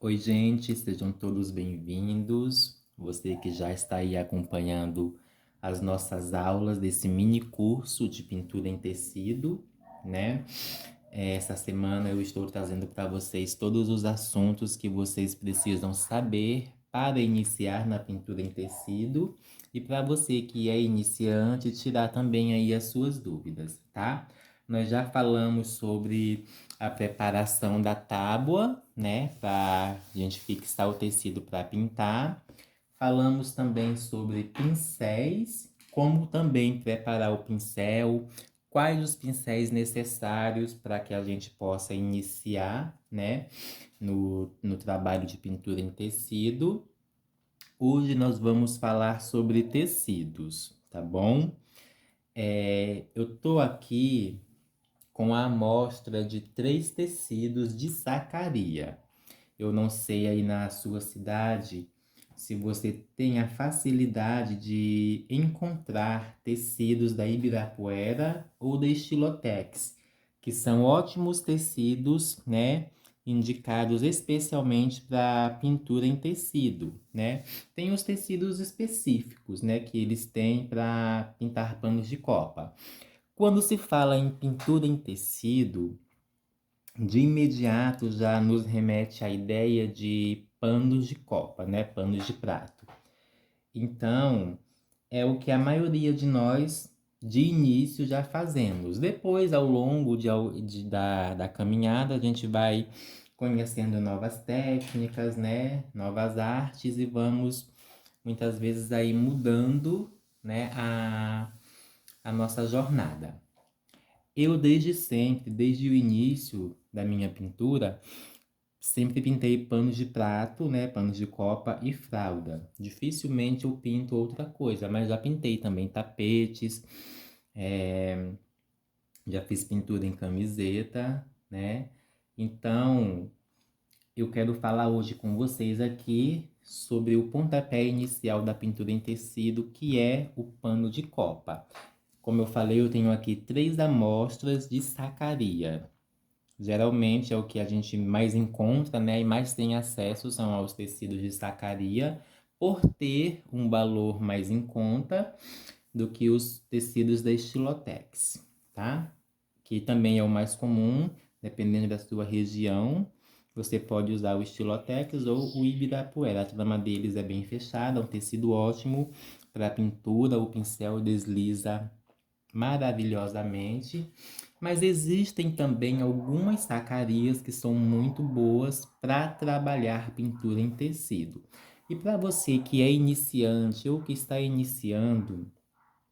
Oi, gente, sejam todos bem-vindos. Você que já está aí acompanhando as nossas aulas desse mini curso de pintura em tecido, né? Essa semana eu estou trazendo para vocês todos os assuntos que vocês precisam saber para iniciar na pintura em tecido e para você que é iniciante tirar também aí as suas dúvidas, tá? Nós já falamos sobre a preparação da tábua, né, para a gente fixar o tecido para pintar. Falamos também sobre pincéis, como também preparar o pincel, quais os pincéis necessários para que a gente possa iniciar, né, no trabalho de pintura em tecido. Hoje nós vamos falar sobre tecidos, tá bom? Eu tô aqui com a amostra de 3 tecidos de sacaria. Eu não sei aí na sua cidade se você tem a facilidade de encontrar tecidos da Ibirapuera ou da Estilotex, que são ótimos tecidos, né? Indicados especialmente para pintura em tecido, né? Tem os tecidos específicos, né? Que eles têm para pintar panos de copa. Quando se fala em pintura em tecido, de imediato já nos remete à ideia de panos de copa, né? Panos de prato. Então, é o que a maioria de nós, de início, já fazemos. Depois, ao longo da caminhada, a gente vai conhecendo novas técnicas, né? Novas artes e vamos, muitas vezes, aí mudando, né? A nossa jornada. Eu desde sempre, desde o início da minha pintura, sempre pintei panos de prato, né, panos de copa e fralda. Dificilmente eu pinto outra coisa, mas já pintei também tapetes, é, já fiz pintura em camiseta, né? Então, eu quero falar hoje com vocês aqui sobre o pontapé inicial da pintura em tecido, que é o pano de copa. Como eu falei, eu tenho aqui 3 amostras de sacaria. Geralmente é o que a gente mais encontra, né, e mais tem acesso são aos tecidos de sacaria, por ter um valor mais em conta do que os tecidos da Estilotex, tá? Que também é o mais comum, dependendo da sua região. Você pode usar o Estilotex ou o Ibirapuera. A trama deles é bem fechada, é um tecido ótimo para pintura, o pincel desliza maravilhosamente, mas existem também algumas sacarias que são muito boas para trabalhar pintura em tecido. E para você que é iniciante ou que está iniciando,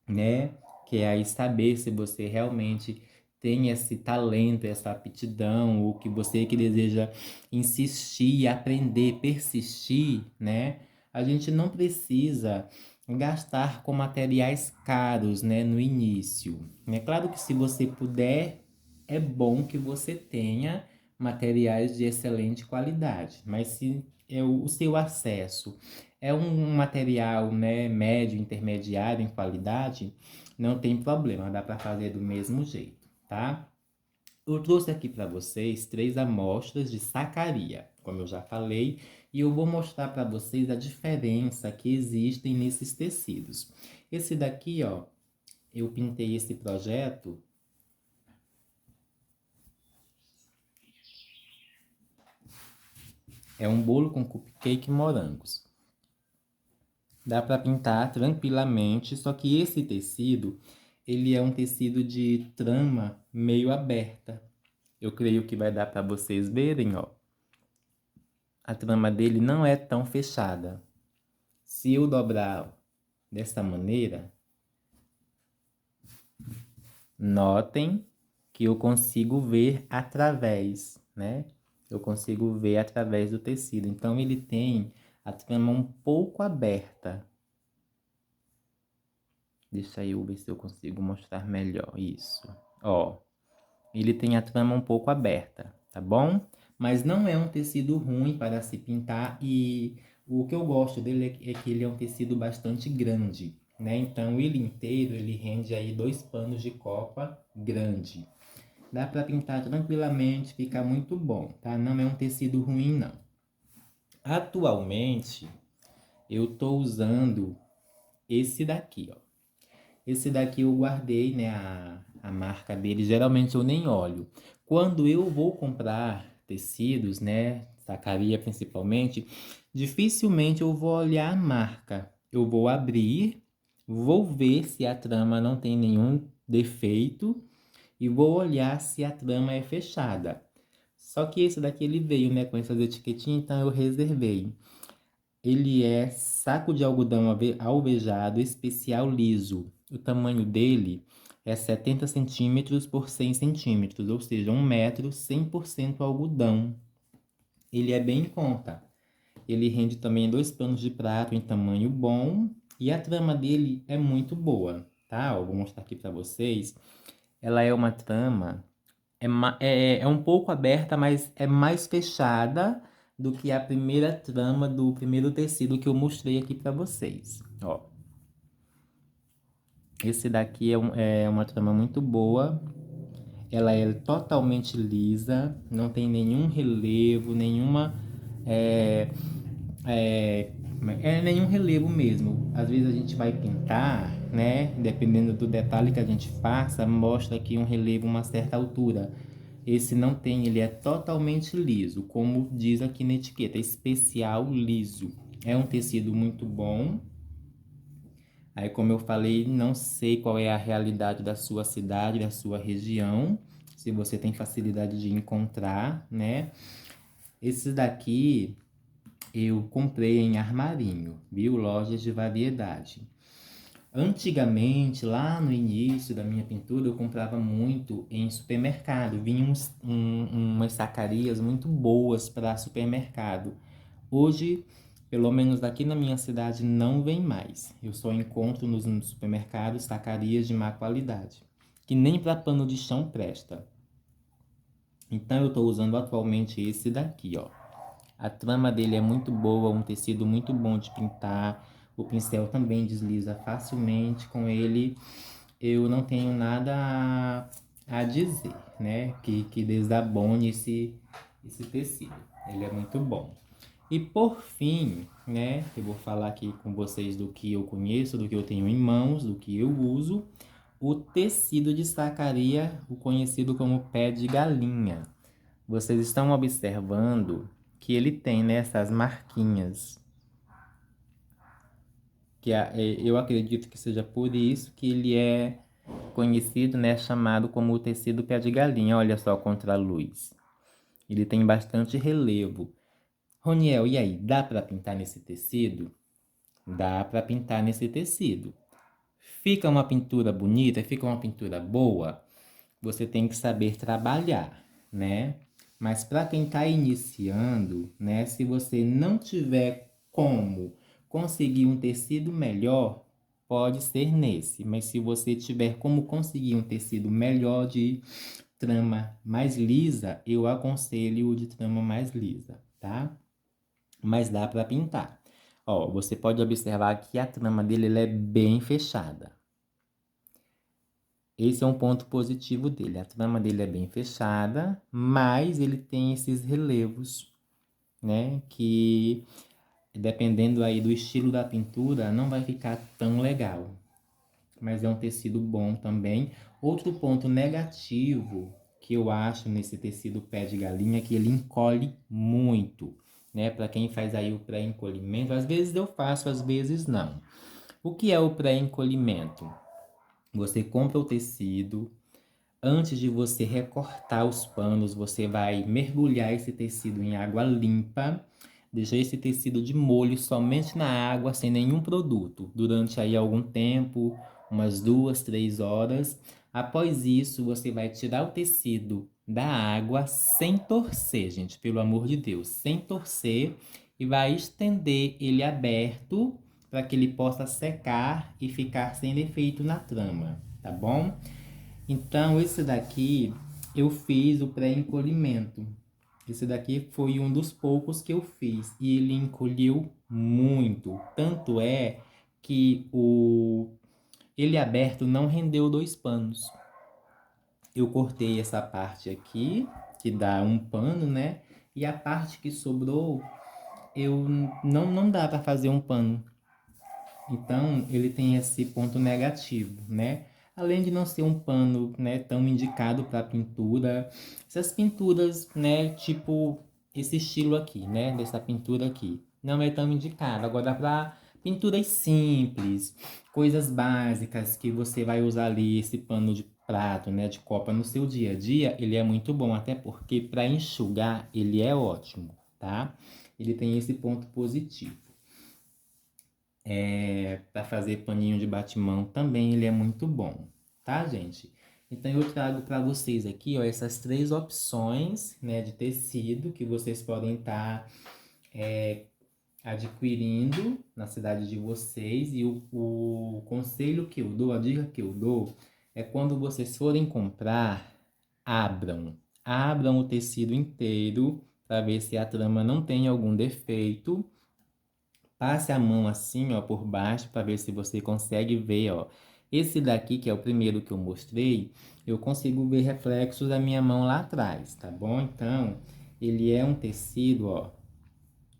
né, quer aí saber se você realmente tem esse talento, essa aptidão, ou que você que deseja insistir, aprender, persistir, né? A gente não precisa gastar com materiais caros, né, no início. É claro que se você puder, é bom que você tenha materiais de excelente qualidade, mas se é o seu acesso é um material, né, médio, intermediário em qualidade, não tem problema, dá para fazer do mesmo jeito, tá? Eu trouxe aqui para vocês 3 amostras de sacaria, como eu já falei, e eu vou mostrar para vocês a diferença que existem nesses tecidos. Esse daqui, ó, eu pintei esse projeto, é um bolo com cupcake e morangos. Dá para pintar tranquilamente, só que esse tecido, ele é um tecido de trama meio aberta. Eu creio que vai dar para vocês verem, ó. A trama dele não é tão fechada. Se eu dobrar dessa maneira, notem que eu consigo ver através, né? Eu consigo ver através do tecido. Então ele tem a trama um pouco aberta. Deixa eu ver se eu consigo mostrar melhor isso. Ó, ele tem a trama um pouco aberta, tá bom? Mas não é um tecido ruim para se pintar e o que eu gosto dele é que ele é um tecido bastante grande, né? Então ele inteiro, ele rende aí 2 panos de copa grande. Dá para pintar tranquilamente, fica muito bom, tá? Não é um tecido ruim, não. Atualmente, eu tô usando esse daqui, ó. Esse daqui eu guardei, né, a marca dele. Geralmente eu nem olho. Quando eu vou comprar tecidos, né, sacaria principalmente, dificilmente eu vou olhar a marca. Eu vou abrir, vou ver se a trama não tem nenhum defeito e vou olhar se a trama é fechada. Só que esse daqui ele veio, né, com essas etiquetinhas, então eu reservei. Ele é saco de algodão alvejado especial liso. O tamanho dele é 70 centímetros por 100 centímetros, ou seja, 1 metro, 100% algodão. Ele é bem em conta. Ele rende também 2 panos de prato em tamanho bom e a trama dele é muito boa, tá? Eu vou mostrar aqui para vocês. Ela é uma trama é um pouco aberta, mas é mais fechada do que a primeira trama do primeiro tecido que eu mostrei aqui para vocês. Ó, esse daqui é uma trama muito boa. Ela é totalmente lisa, não tem nenhum relevo, nenhuma é, nenhum relevo mesmo. Às vezes a gente vai pintar, né? Dependendo do detalhe que a gente faça, mostra aqui um relevo uma certa altura. Esse não tem, ele é totalmente liso, como diz aqui na etiqueta, especial liso. É um tecido muito bom. Aí, como eu falei, não sei qual é a realidade da sua cidade, da sua região, se você tem facilidade de encontrar, né? Esses daqui eu comprei em armarinho, viu? Lojas de variedade. Antigamente, lá no início da minha pintura, eu comprava muito em supermercado. Vinham umas sacarias muito boas para supermercado. Hoje, pelo menos aqui na minha cidade, não vem mais. Eu só encontro nos supermercados sacarias de má qualidade, que nem para pano de chão presta. Então eu estou usando atualmente esse daqui, ó. A trama dele é muito boa, um tecido muito bom de pintar. O pincel também desliza facilmente com ele. Eu não tenho nada a dizer, né? Que desabone esse tecido. Ele é muito bom. E por fim, né? Eu vou falar aqui com vocês do que eu conheço, do que eu tenho em mãos, do que eu uso. O tecido de sacaria, o conhecido como pé de galinha. Vocês estão observando que ele tem, né, essas marquinhas. Eu acredito que seja por isso que ele é conhecido, né, chamado como o tecido pé de galinha. Olha só contra a luz. Ele tem bastante relevo. Roniel, e aí, dá para pintar nesse tecido? Dá para pintar nesse tecido. Fica uma pintura bonita, fica uma pintura boa? Você tem que saber trabalhar, né? Mas para quem está iniciando, né? Se você não tiver como conseguir um tecido melhor, pode ser nesse. Mas se você tiver como conseguir um tecido melhor de trama mais lisa, eu aconselho o de trama mais lisa, tá? Mas dá para pintar. Ó, você pode observar que a trama dele ela é bem fechada. Esse é um ponto positivo dele. A trama dele é bem fechada, mas ele tem esses relevos, né? Que dependendo aí do estilo da pintura, não vai ficar tão legal. Mas é um tecido bom também. Outro ponto negativo que eu acho nesse tecido pé de galinha é que ele encolhe muito, né? Para quem faz aí o pré-encolhimento, às vezes eu faço, às vezes não. O que é o pré-encolhimento? Você compra o tecido, antes de você recortar os panos, você vai mergulhar esse tecido em água limpa, deixar esse tecido de molho somente na água, sem nenhum produto, durante aí algum tempo, umas 2, 3 horas. Após isso, você vai tirar o tecido da água sem torcer, gente, pelo amor de Deus, sem torcer, e vai estender ele aberto para que ele possa secar e ficar sem defeito na trama, tá bom? Então, esse daqui eu fiz o pré-encolhimento. Esse daqui foi um dos poucos que eu fiz e ele encolheu muito. Tanto é que ele aberto não rendeu 2 panos. Eu cortei essa parte aqui, que dá 1 pano, né? E a parte que sobrou, não dá para fazer um pano. Então, ele tem esse ponto negativo, né? Além de não ser um pano, né, tão indicado para pintura, essas pinturas, né, tipo esse estilo aqui, né, dessa pintura aqui, não é tão indicado. Agora, para pinturas simples, coisas básicas que você vai usar ali, esse pano de prato, né, de copa no seu dia a dia, ele é muito bom, até porque para enxugar ele é ótimo, tá? Ele tem esse ponto positivo. Para fazer paninho de batimão também ele é muito bom, tá, gente? Então eu trago para vocês aqui, ó, essas três opções, né, de tecido que vocês podem estar adquirindo na cidade de vocês. E o conselho que eu dou, a dica que eu dou, é quando vocês forem comprar, abram. Abram o tecido inteiro para ver se a trama não tem algum defeito. Passe a mão assim, ó, por baixo para ver se você consegue ver, ó. Esse daqui, que é o primeiro que eu mostrei, eu consigo ver reflexos da minha mão lá atrás, tá bom? Então, ele é um tecido, ó.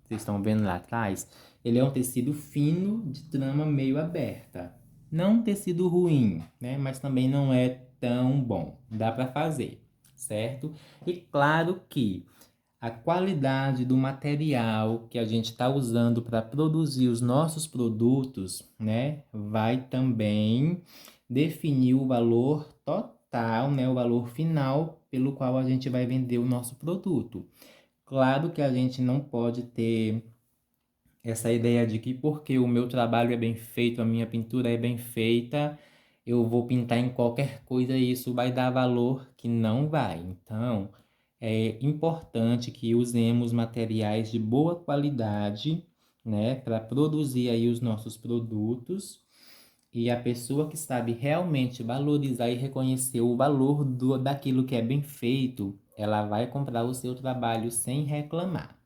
Vocês estão vendo lá atrás? Ele é um tecido fino de trama meio aberta. Não um tecido ruim, né? Mas também não é tão bom. Dá para fazer, certo? E claro que a qualidade do material que a gente está usando para produzir os nossos produtos, né, vai também definir o valor total, né, o valor final pelo qual a gente vai vender o nosso produto. Claro que a gente não pode ter essa ideia de que porque o meu trabalho é bem feito, a minha pintura é bem feita, eu vou pintar em qualquer coisa e isso vai dar valor, que não vai. Então, é importante que usemos materiais de boa qualidade, né, para produzir aí os nossos produtos. E a pessoa que sabe realmente valorizar e reconhecer o valor daquilo que é bem feito, ela vai comprar o seu trabalho sem reclamar,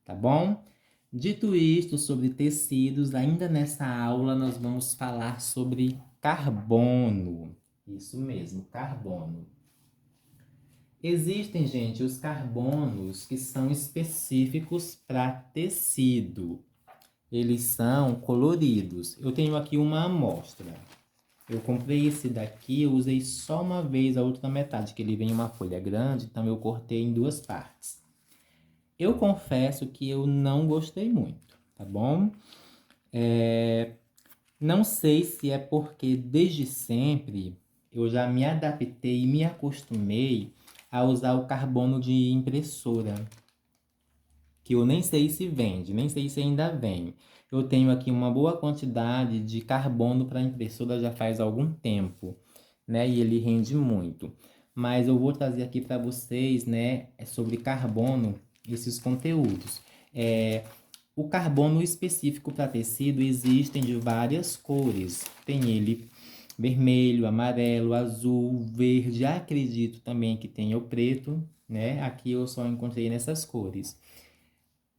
tá bom? Dito isto sobre tecidos, ainda nessa aula nós vamos falar sobre carbono. Isso mesmo, carbono. Existem, gente, os carbonos que são específicos para tecido. Eles são coloridos. Eu tenho aqui uma amostra. Eu comprei esse daqui, eu usei só uma vez a outra metade, que ele vem em uma folha grande, então eu cortei em duas partes. Eu confesso que eu não gostei muito, tá bom? Não sei se é porque desde sempre eu já me adaptei e me acostumei a usar o carbono de impressora, que eu nem sei se vende, nem sei se ainda vem. Eu tenho aqui uma boa quantidade de carbono para impressora já faz algum tempo, né? E ele rende muito. Mas eu vou trazer aqui para vocês, né, sobre carbono, esses conteúdos. O carbono específico para tecido existem de várias cores. Tem ele vermelho, amarelo, azul, verde. Acredito também que tenha o preto, né? Aqui eu só encontrei nessas cores.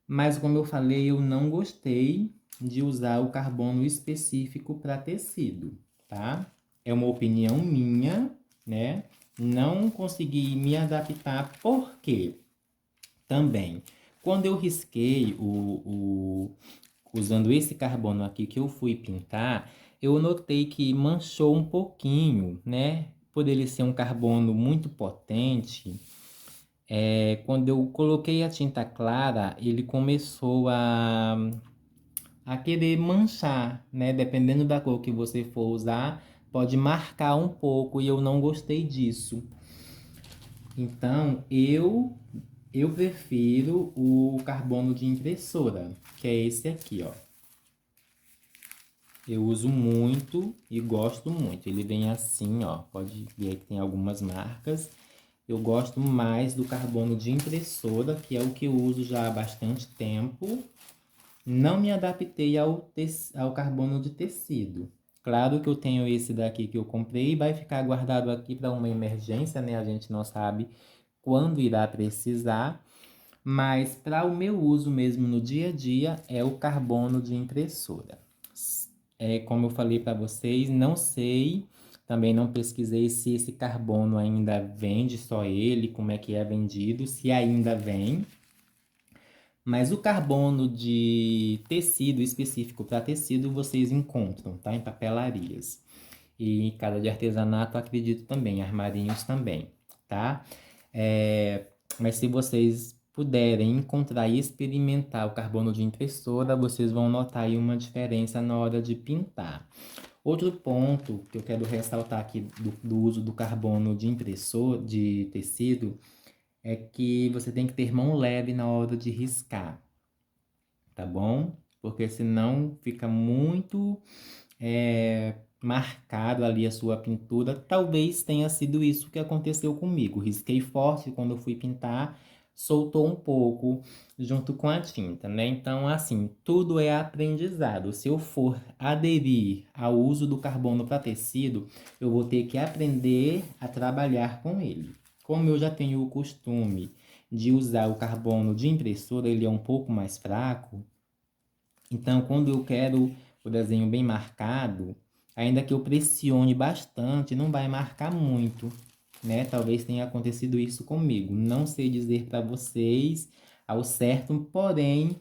Mas como eu falei, eu não gostei de usar o carbono específico para tecido, tá? É uma opinião minha, né? Não consegui me adaptar, porque também, quando eu risquei usando esse carbono aqui que eu fui pintar, eu notei que manchou um pouquinho, né? Por ele ser um carbono muito potente, quando eu coloquei a tinta clara, ele começou a querer manchar, né? Dependendo da cor que você for usar, pode marcar um pouco e eu não gostei disso. Então, eu prefiro o carbono de impressora, que é esse aqui, ó. Eu uso muito e gosto muito. Ele vem assim, ó. Pode ver que tem algumas marcas. Eu gosto mais do carbono de impressora, que é o que eu uso já há bastante tempo. Não me adaptei ao carbono de tecido. Claro que eu tenho esse daqui que eu comprei e vai ficar guardado aqui para uma emergência, né? A gente não sabe quando irá precisar. Mas para o meu uso mesmo no dia a dia é o carbono de impressora. Como eu falei para vocês, não sei, também não pesquisei se esse carbono ainda vende só ele, como é que é vendido, se ainda vem. Mas o carbono de tecido específico para tecido vocês encontram, tá? Em papelarias. E em casa de artesanato, acredito também, armarinhos também, tá? Mas se vocês puderem encontrar e experimentar o carbono de impressora, vocês vão notar aí uma diferença na hora de pintar. Outro ponto que eu quero ressaltar aqui do uso do carbono de impressor, de tecido, é que você tem que ter mão leve na hora de riscar, tá bom? Porque senão fica muito marcado ali a sua pintura. Talvez tenha sido isso que aconteceu comigo. Risquei forte quando eu fui pintar, soltou um pouco junto com a tinta, né? Então, assim, tudo é aprendizado. Se eu for aderir ao uso do carbono para tecido, eu vou ter que aprender a trabalhar com ele. Como eu já tenho o costume de usar o carbono de impressora, ele é um pouco mais fraco. Então, quando eu quero o desenho bem marcado, ainda que eu pressione bastante, não vai marcar muito, né? Talvez tenha acontecido isso comigo. Não sei dizer para vocês ao certo, porém,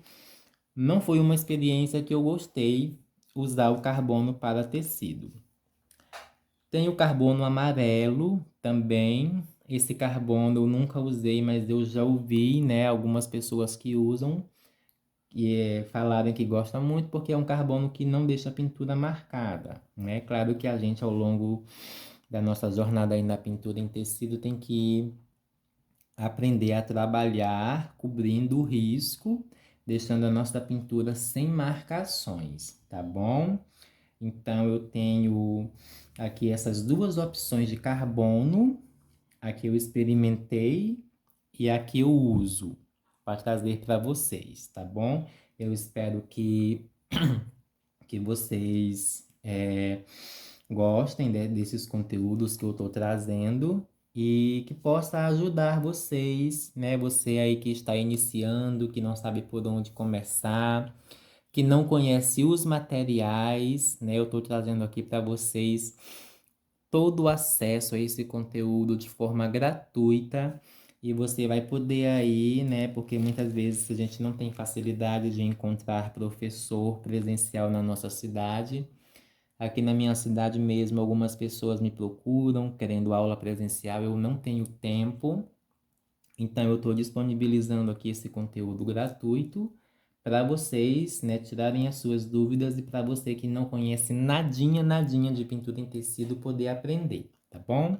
não foi uma experiência que eu gostei usar o carbono para tecido. Tem o carbono amarelo também. Esse carbono eu nunca usei, mas eu já ouvi, né, algumas pessoas que usam falaram que gostam muito porque é um carbono que não deixa a pintura marcada, né? Claro que a gente, ao longo da nossa jornada aí na pintura em tecido, tem que aprender a trabalhar cobrindo o risco, deixando a nossa pintura sem marcações, tá bom? Então, eu tenho aqui essas duas opções de carbono. Aqui eu experimentei e aqui eu uso para trazer para vocês, tá bom? Eu espero que vocês gostem, né, desses conteúdos que eu estou trazendo e que possa ajudar vocês, né? Você aí que está iniciando, que não sabe por onde começar, que não conhece os materiais, né? Eu estou trazendo aqui para vocês todo o acesso a esse conteúdo de forma gratuita e você vai poder aí, né? Porque muitas vezes a gente não tem facilidade de encontrar professor presencial na nossa cidade. Aqui na minha cidade mesmo, algumas pessoas me procuram querendo aula presencial, eu não tenho tempo. Então, eu estou disponibilizando aqui esse conteúdo gratuito para vocês, né, tirarem as suas dúvidas e para você que não conhece nadinha, nadinha de pintura em tecido poder aprender, tá bom?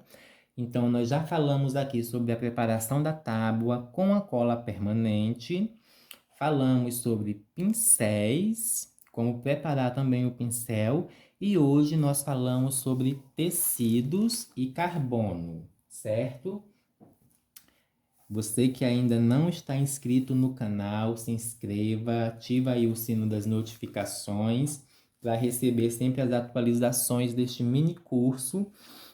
Então, nós já falamos aqui sobre a preparação da tábua com a cola permanente, falamos sobre pincéis, como preparar também o pincel, e hoje nós falamos sobre tecidos e carbono, certo? Você que ainda não está inscrito no canal, se inscreva, ativa aí o sino das notificações para receber sempre as atualizações deste mini curso,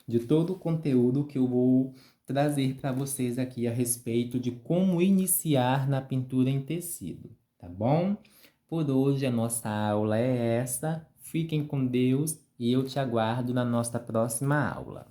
de todo o conteúdo que eu vou trazer para vocês aqui a respeito de como iniciar na pintura em tecido, tá bom? Por hoje a nossa aula é essa. Fiquem com Deus e eu te aguardo na nossa próxima aula.